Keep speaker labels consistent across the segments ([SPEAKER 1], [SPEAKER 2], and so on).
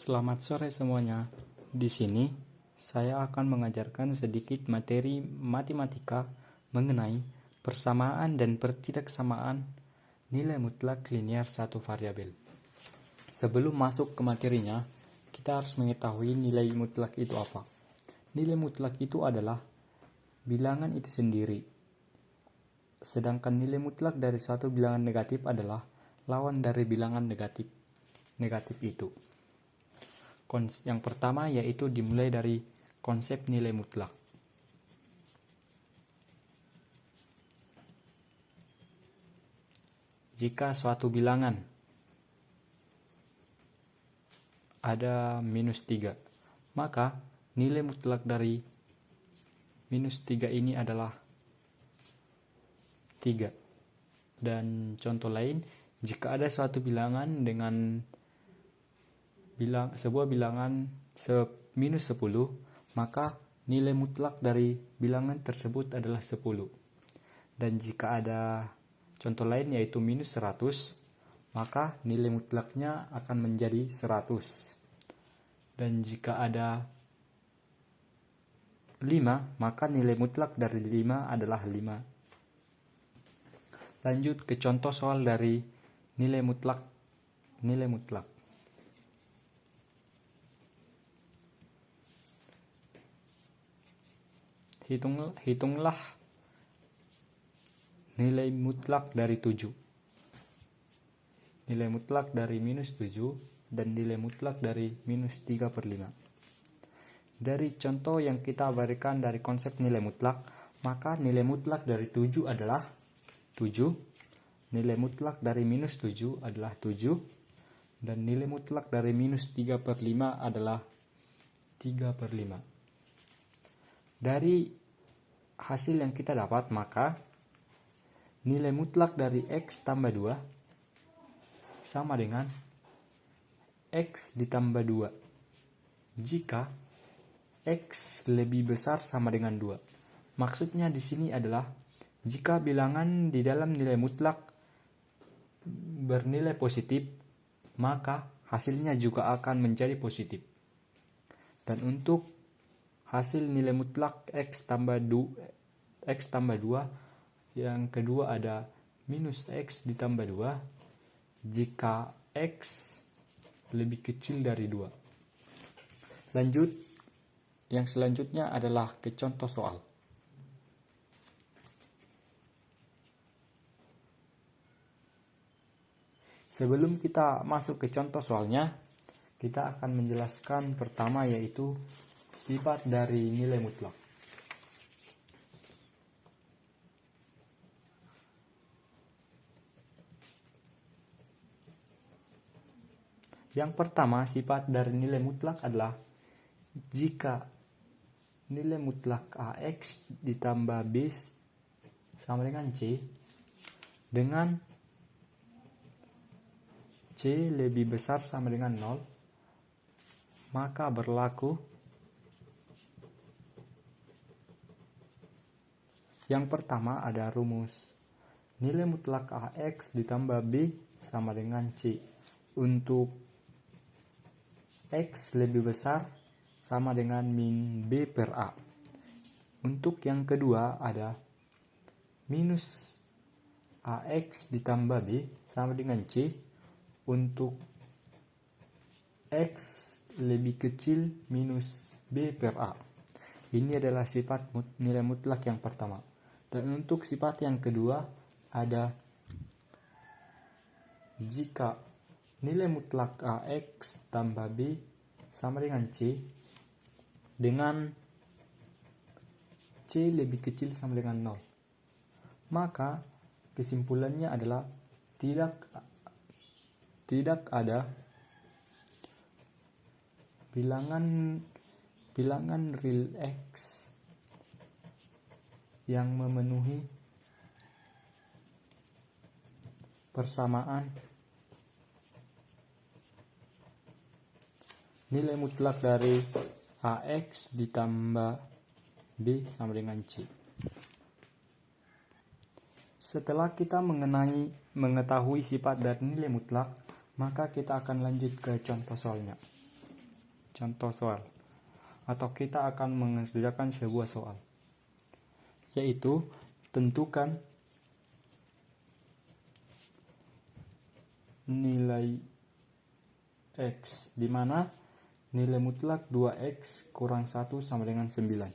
[SPEAKER 1] Selamat sore semuanya. Di sini saya akan mengajarkan sedikit materi matematika mengenai persamaan dan pertidaksamaan nilai mutlak linear satu variabel. Sebelum masuk ke materinya, kita harus mengetahui nilai mutlak itu apa. Nilai mutlak itu adalah bilangan itu sendiri. Sedangkan nilai mutlak dari suatu bilangan negatif adalah lawan dari bilangan negatif itu. Yang pertama yaitu dimulai dari konsep nilai mutlak. Jika suatu bilangan ada -3, maka nilai mutlak dari -3 ini adalah 3. Dan contoh lain, jika ada suatu bilangan dengan sebuah bilangan -10, maka nilai mutlak dari bilangan tersebut adalah 10. Dan jika ada contoh lain yaitu -100, maka nilai mutlaknya akan menjadi 100. Dan jika ada 5, maka nilai mutlak dari 5 adalah 5. Lanjut ke contoh soal dari nilai mutlak. Hitunglah nilai mutlak dari 7. Nilai mutlak dari -7 dan nilai mutlak dari -3/5. Dari contoh yang kita berikan dari konsep nilai mutlak, maka nilai mutlak dari 7 adalah 7. Nilai mutlak dari -7 adalah 7. Dan nilai mutlak dari -3/5 adalah 3/5. Dari hasil yang kita dapat, maka nilai mutlak dari X tambah 2 sama dengan X ditambah 2 jika X lebih besar sama dengan 2. Maksudnya di sini adalah jika bilangan di dalam nilai mutlak bernilai positif, maka hasilnya juga akan menjadi positif. Dan untuk hasil nilai mutlak X tambah 2, yang kedua ada -X ditambah 2 jika X lebih kecil dari 2. Lanjut, yang selanjutnya adalah ke contoh soal. Sebelum kita masuk ke contoh soalnya, kita akan menjelaskan pertama yaitu sifat dari nilai mutlak. Yang pertama, sifat dari nilai mutlak adalah jika nilai mutlak AX ditambah B sama dengan C, dengan C lebih besar sama dengan 0, maka berlaku yang pertama ada rumus nilai mutlak AX ditambah B sama dengan C untuk X lebih besar sama dengan min B per A. Untuk yang kedua ada minus AX ditambah B sama dengan C untuk X lebih kecil minus B per A. Ini adalah sifat nilai mutlak yang pertama. Dan untuk sifat yang kedua ada jika nilai mutlak AX tambah B sama dengan C dengan C lebih kecil sama dengan 0, maka kesimpulannya adalah tidak ada bilangan real X yang memenuhi persamaan nilai mutlak dari AX ditambah B sama dengan C. Setelah kita mengetahui sifat dari nilai mutlak, maka kita akan lanjut ke contoh soalnya. contoh soal, atau kita akan mengerjakan sebuah soal, yaitu tentukan nilai X, di mana nilai mutlak 2X kurang 1 sama dengan 9.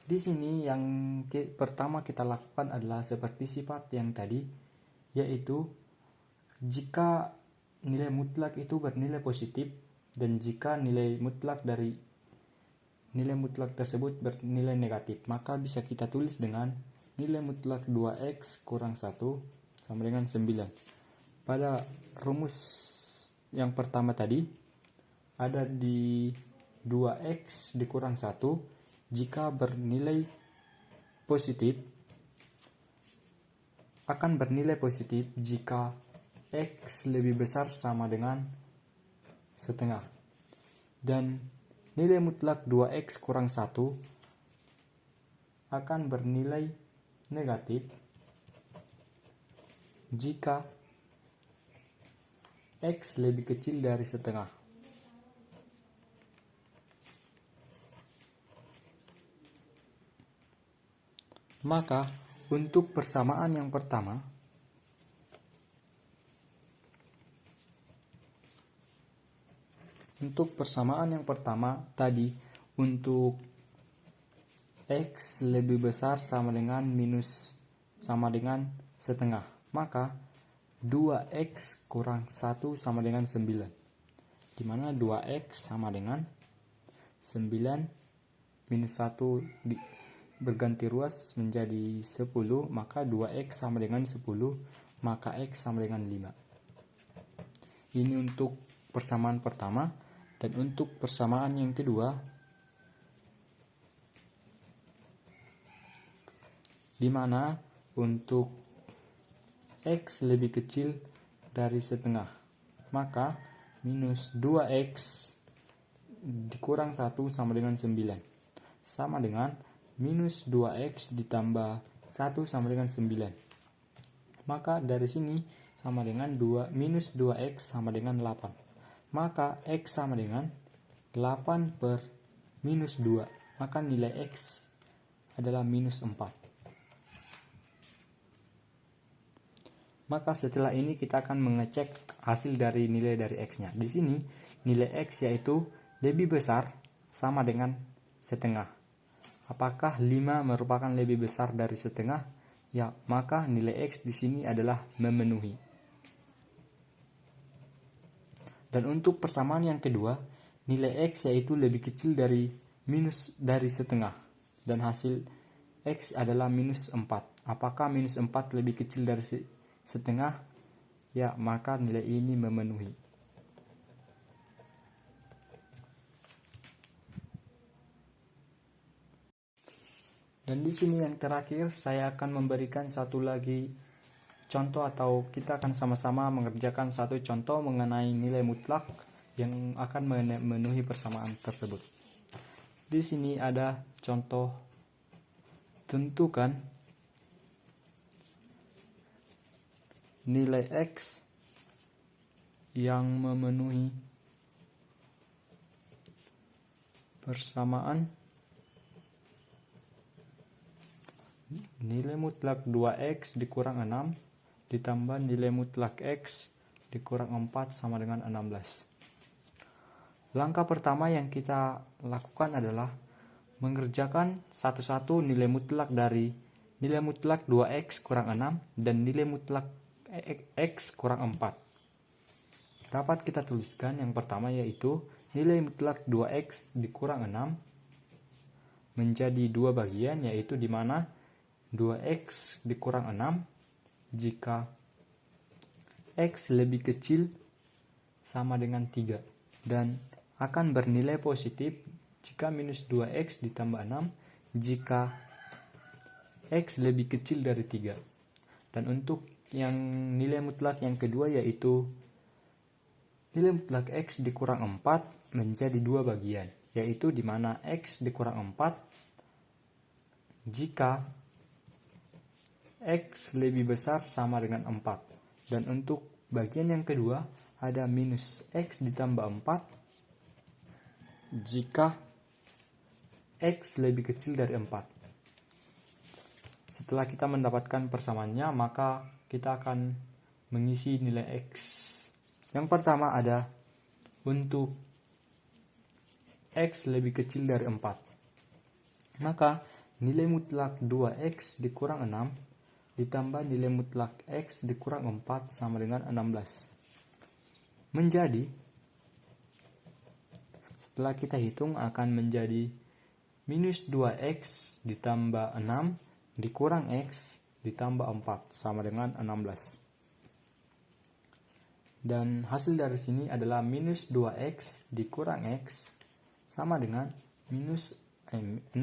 [SPEAKER 1] Di sini yang pertama kita lakukan adalah seperti sifat yang tadi, yaitu jika nilai mutlak itu bernilai positif dan jika nilai mutlak tersebut bernilai negatif, maka bisa kita tulis dengan nilai mutlak 2X kurang 1 sama dengan 9. Pada rumus yang pertama tadi ada di 2X dikurang 1 jika bernilai positif akan bernilai positif jika X lebih besar sama dengan setengah, dan nilai mutlak 2X kurang 1 akan bernilai negatif jika X lebih kecil dari setengah. Maka untuk persamaan yang pertama, tadi untuk X lebih besar sama dengan setengah, maka 2X kurang 1 sama dengan 9, di mana 2X sama dengan 9 minus 1 berganti ruas menjadi 10, maka 2X sama dengan 10, maka X sama dengan 5. Ini untuk persamaan pertama. Dan untuk persamaan yang kedua, di mana untuk X lebih kecil dari setengah, maka minus 2X dikurang 1 sama dengan 9, sama dengan minus 2X ditambah 1 sama dengan 9. Maka dari sini sama dengan minus 2X sama dengan 8. Maka X sama dengan 8 per minus 2. Maka nilai X adalah minus 4. Maka setelah ini kita akan mengecek hasil dari nilai dari X-nya. Di sini nilai X yaitu lebih besar sama dengan setengah. Apakah 5 merupakan lebih besar dari setengah? Ya, maka nilai X di sini adalah memenuhi. Dan untuk persamaan yang kedua, nilai X yaitu lebih kecil dari setengah. Dan hasil X adalah minus 4. Apakah minus 4 lebih kecil dari setengah? Ya, maka nilai ini memenuhi. Dan di sini yang terakhir, saya akan memberikan satu lagi contoh, atau kita akan sama-sama mengerjakan satu contoh mengenai nilai mutlak yang akan memenuhi persamaan tersebut. Di sini ada contoh, tentukan nilai X yang memenuhi persamaan nilai mutlak 2X dikurang 6 ditambah nilai mutlak X dikurang 4 sama dengan 16. Langkah pertama yang kita lakukan adalah mengerjakan satu-satu nilai mutlak dari nilai mutlak 2X kurang 6 dan nilai mutlak X kurang 4. Dapat kita tuliskan yang pertama, yaitu nilai mutlak 2X dikurang 6 menjadi dua bagian, yaitu di mana 2X dikurang 6 jika X lebih kecil sama dengan 3, dan akan bernilai positif jika minus 2X ditambah 6 jika X lebih kecil dari 3. Dan untuk yang nilai mutlak yang kedua, yaitu nilai mutlak X dikurang 4 menjadi dua bagian, yaitu di mana X dikurang 4 jika X lebih besar sama dengan 4. Dan untuk bagian yang kedua ada minus X ditambah 4 jika X lebih kecil dari 4. Setelah kita mendapatkan persamaannya, maka kita akan mengisi nilai X. Yang pertama ada untuk X lebih kecil dari 4. Maka nilai mutlak 2X dikurang 6 ditambah nilai mutlak X dikurang 4 sama dengan 16. Menjadi, setelah kita hitung akan menjadi minus 2X ditambah 6 dikurang X ditambah 4 sama dengan 16. Dan hasil dari sini adalah minus 2X dikurang X sama dengan minus 16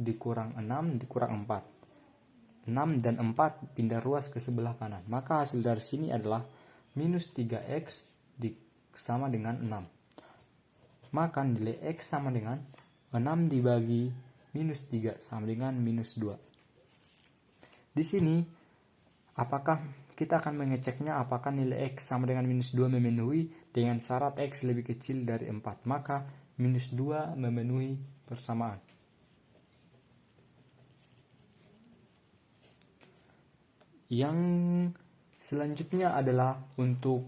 [SPEAKER 1] dikurang 6 dikurang 4. 6 dan 4 pindah ruas ke sebelah kanan. Maka hasil dari sini adalah minus 3X sama dengan 6. Maka nilai X sama dengan 6 dibagi minus 3 sama dengan minus 2. Di sini, apakah kita akan mengeceknya apakah nilai X sama dengan minus 2 memenuhi dengan syarat X lebih kecil dari 4. Maka minus 2 memenuhi persamaan. Yang selanjutnya adalah untuk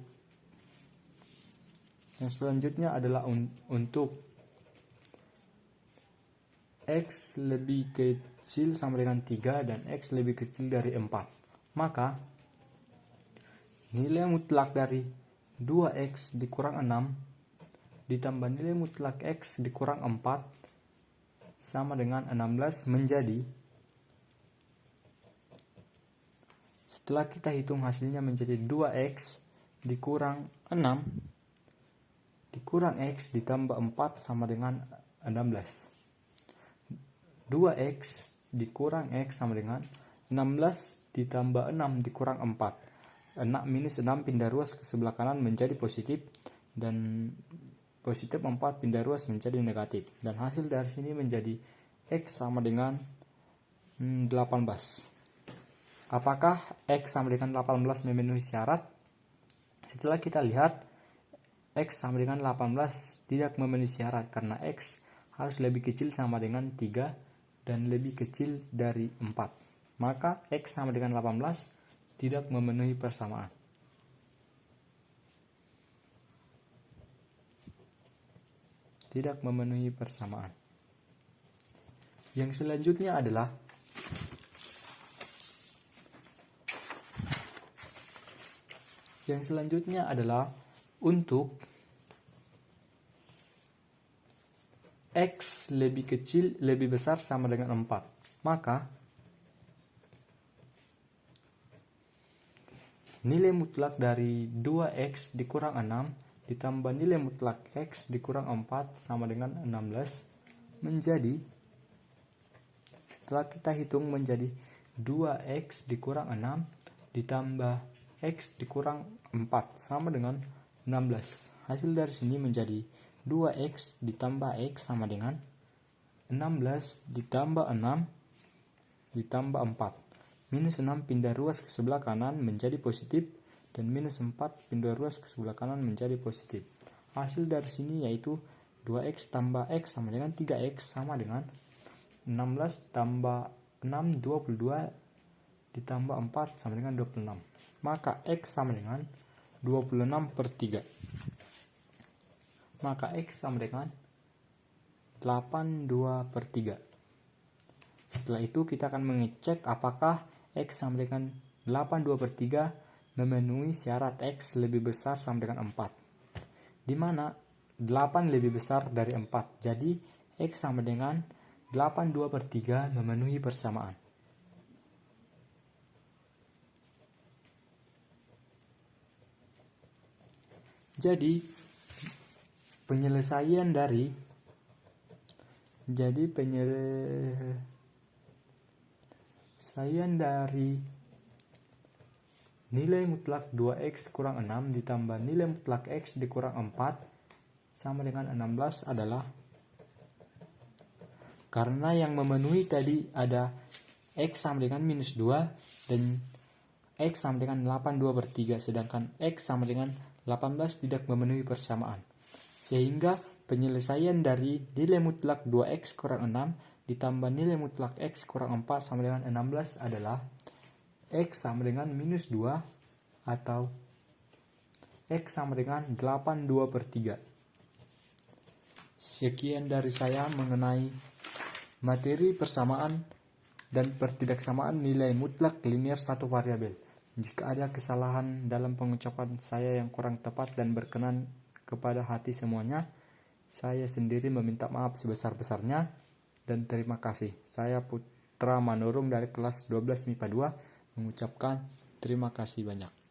[SPEAKER 1] X lebih kecil sama dengan 3 dan X lebih kecil dari 4. Maka nilai mutlak dari 2X dikurang 6 ditambah nilai mutlak X dikurang 4 sama dengan 16 menjadi, setelah kita hitung hasilnya menjadi 2X dikurang 6 dikurang X ditambah 4 sama dengan 16. 2X dikurang X sama dengan 16 ditambah 6 dikurang 4. Minus 6 pindah ruas ke sebelah kanan menjadi positif dan positif 4 pindah ruas menjadi negatif. Dan hasil dari sini menjadi X sama dengan 18. Apakah X sama dengan 18 memenuhi syarat? Setelah kita lihat, X sama dengan 18 tidak memenuhi syarat karena X harus lebih kecil sama dengan 3 dan lebih kecil dari 4. Maka X sama dengan 18 tidak memenuhi persamaan. Tidak memenuhi persamaan. Yang selanjutnya adalah untuk X lebih besar sama dengan 4. Maka nilai mutlak dari 2X dikurang 6 ditambah nilai mutlak X dikurang 4 sama dengan 16 menjadi, setelah kita hitung menjadi 2X dikurang 6 ditambah X dikurang 4 sama dengan 16. Hasil dari sini menjadi 2X ditambah X sama dengan 16 ditambah 6 ditambah 4. Minus 6 pindah ruas ke sebelah kanan menjadi positif dan minus 4 pindah ruas ke sebelah kanan menjadi positif. Hasil dari sini yaitu 2X tambah X sama dengan 3X sama dengan 16 tambah 6 22 ditambah 4 sama dengan 26. Maka X sama dengan 26 per 3. Maka X sama dengan 82 per 3. Setelah itu kita akan mengecek apakah X sama dengan 82 per 3 memenuhi syarat X lebih besar sama dengan 4. Di mana 8 lebih besar dari 4. Jadi X sama dengan 82 per 3 memenuhi persamaan. Jadi penyelesaian dari nilai mutlak 2X kurang 6 ditambah nilai mutlak X dikurang 4 sama dengan 16 adalah, karena yang memenuhi tadi ada X sama dengan minus 2 dan X sama dengan 82/3, sedangkan X sama dengan 18 tidak memenuhi persamaan. Sehingga penyelesaian dari nilai mutlak 2X kurang 6 ditambah nilai mutlak X kurang 4 sama dengan 16 adalah X sama dengan minus 2 atau X sama dengan 82/3. Sekian dari saya mengenai materi persamaan dan pertidaksamaan nilai mutlak linear satu variabel. Jika ada kesalahan dalam pengucapan saya yang kurang tepat dan berkenan kepada hati semuanya, saya sendiri meminta maaf sebesar-besarnya dan terima kasih. Saya Putra Manurung dari kelas 12 MIPA 2 mengucapkan terima kasih banyak.